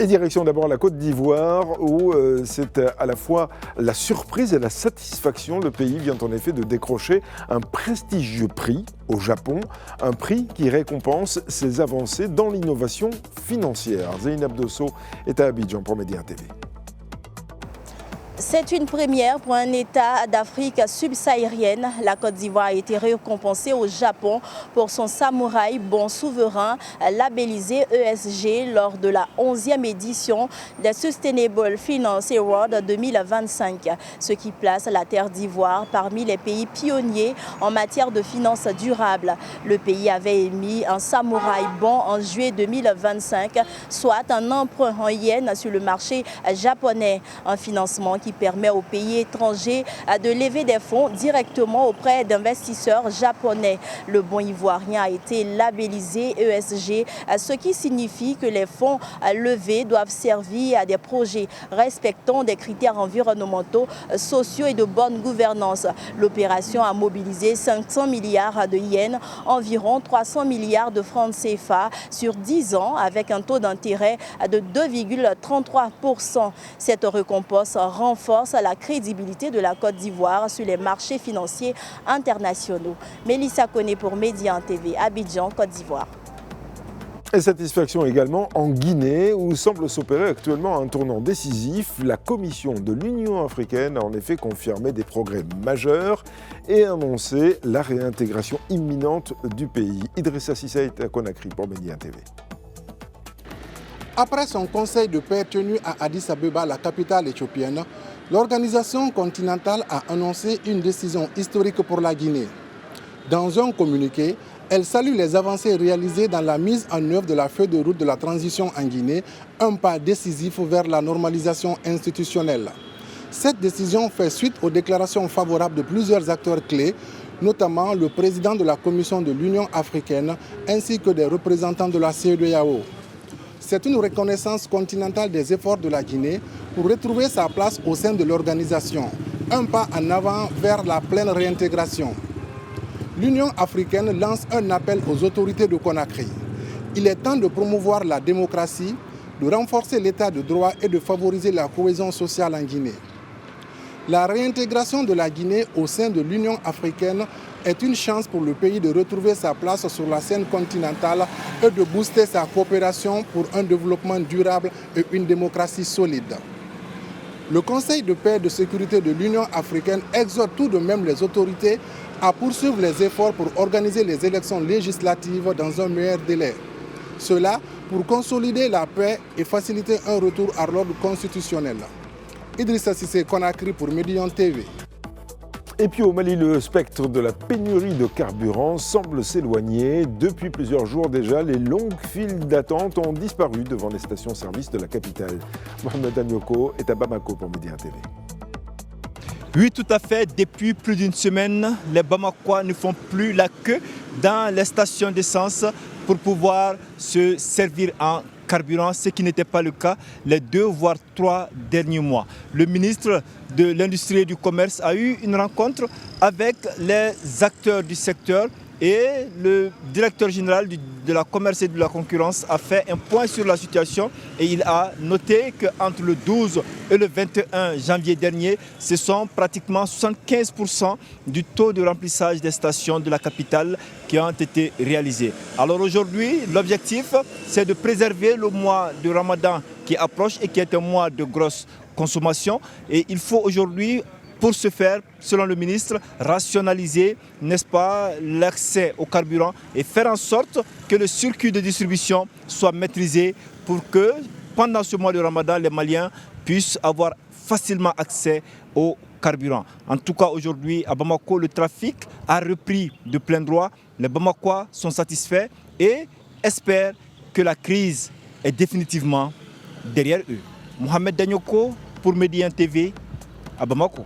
Et direction d'abord la Côte d'Ivoire où c'est à la fois la surprise et la satisfaction. Le pays vient en effet de décrocher un prestigieux prix au Japon, un prix qui récompense ses avancées dans l'innovation financière. Zeynab Dosso est à Abidjan pour Média TV. C'est une première pour un État d'Afrique subsaharienne. La Côte d'Ivoire a été récompensée au Japon pour son samouraï bon souverain labellisé ESG lors de la 11e édition des Sustainable Finance Awards 2025, ce qui place la Terre d'Ivoire parmi les pays pionniers en matière de finances durables. Le pays avait émis un samouraï bon en juillet 2025, soit un emprunt en yens sur le marché japonais, un financement qui permet aux pays étrangers de lever des fonds directement auprès d'investisseurs japonais. Le bon ivoirien a été labellisé ESG, ce qui signifie que les fonds levés doivent servir à des projets respectant des critères environnementaux, sociaux et de bonne gouvernance. L'opération a mobilisé 500 milliards de yens, environ 300 milliards de francs CFA sur 10 ans avec un taux d'intérêt de 2,33%. Cette récompense renforce la crédibilité de la Côte d'Ivoire sur les marchés financiers internationaux. Mélissa Koné pour Média TV, Abidjan, Côte d'Ivoire. Et satisfaction également en Guinée, où semble s'opérer actuellement un tournant décisif. La Commission de l'Union africaine a en effet confirmé des progrès majeurs et annoncé la réintégration imminente du pays. Idrissa Cissé est à Conakry pour Média TV. Après son conseil de paix tenu à Addis Abeba, la capitale éthiopienne, l'organisation continentale a annoncé une décision historique pour la Guinée. Dans un communiqué, elle salue les avancées réalisées dans la mise en œuvre de la feuille de route de la transition en Guinée, un pas décisif vers la normalisation institutionnelle. Cette décision fait suite aux déclarations favorables de plusieurs acteurs clés, notamment le président de la Commission de l'Union africaine ainsi que des représentants de la CEDEAO. C'est une reconnaissance continentale des efforts de la Guinée pour retrouver sa place au sein de l'organisation, un pas en avant vers la pleine réintégration. L'Union africaine lance un appel aux autorités de Conakry. Il est temps de promouvoir la démocratie, de renforcer l'état de droit et de favoriser la cohésion sociale en Guinée. La réintégration de la Guinée au sein de l'Union africaine est une chance pour le pays de retrouver sa place sur la scène continentale et de booster sa coopération pour un développement durable et une démocratie solide. Le Conseil de paix et de sécurité de l'Union africaine exhorte tout de même les autorités à poursuivre les efforts pour organiser les élections législatives dans un meilleur délai. Cela pour consolider la paix et faciliter un retour à l'ordre constitutionnel. Idrissa Cissé, Conakry pour Média TV. Et puis au Mali, le spectre de la pénurie de carburant semble s'éloigner. Depuis plusieurs jours déjà, les longues files d'attente ont disparu devant les stations-service de la capitale. Mohamed Anyoko est à Bamako pour Média TV. Oui, tout à fait. Depuis plus d'une semaine, les Bamakois ne font plus la queue dans les stations d'essence pour pouvoir se servir en carburant, ce qui n'était pas le cas les 2 voire 3 derniers mois. Le ministre de l'Industrie et du Commerce a eu une rencontre avec les acteurs du secteur et le directeur général de la commerce et de la concurrence a fait un point sur la situation et il a noté qu'entre le 12 et le 21 janvier dernier, ce sont pratiquement 75% du taux de remplissage des stations de la capitale qui ont été réalisés. Alors aujourd'hui, l'objectif, c'est de préserver le mois de Ramadan qui approche et qui est un mois de grosse consommation. Et il faut aujourd'hui, pour ce faire, selon le ministre, rationaliser, n'est-ce pas, l'accès au carburant et faire en sorte que le circuit de distribution soit maîtrisé pour que pendant ce mois de Ramadan, les Maliens puissent avoir facilement accès au carburant. En tout cas, aujourd'hui, à Bamako, le trafic a repris de plein droit. Les Bamakois sont satisfaits et espèrent que la crise est définitivement derrière eux. Mohamed Danyoko pour Média TV à Bamako.